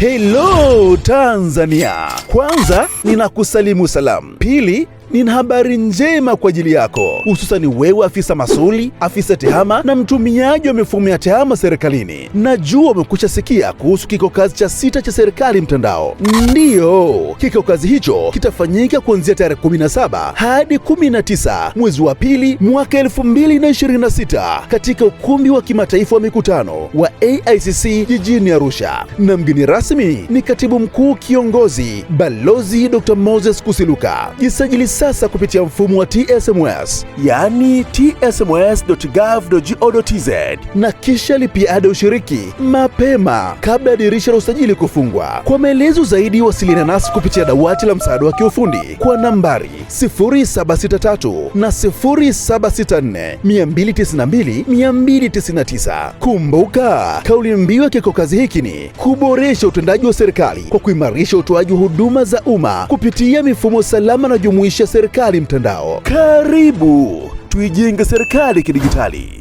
Hello Tanzania! Kwanza ninakusalimu salamu. Pili, nina habari njema kwa ajili yako, hususani wewe afisa masuli, afisa tehama na mtumiaji wa mifumo ya tehama serikalini. Najua umekwisha sikia kuhusu kikao kazi cha 6 cha serikali mtandao. Ndiyo, kikao kazi hicho kitafanyika kuanzia tarehe 17 hadi 19 mwezi wa pili mwaka 2026 katika ukumbi wa kimataifa wa mikutano wa AICC jijini Arusha, na mgeni rasmi ni katibu mkuu kiongozi Balozi Dr. Moses Kusiluka. Jisajili sasa kupitia mfumo wa TSMS, yani tsms.gov.go.tz, na kisha lipia ada ushiriki mapema kabla ya dirisha la usajili kufungwa. Kwa maelezo zaidi wasiliana nasi kupitia dawati la msaada wa kiufundi kwa nambari 0763 na 0764 292 299. Kumbuka, kauli mbiu ya kikao kazi hiki ni kuboresha utendaji wa serikali kwa kuimarisha utoaji wa huduma za umma kupitia mifumo salama na jumuishi ya serikali mtandao. Karibu tuijenge serikali kidigitali.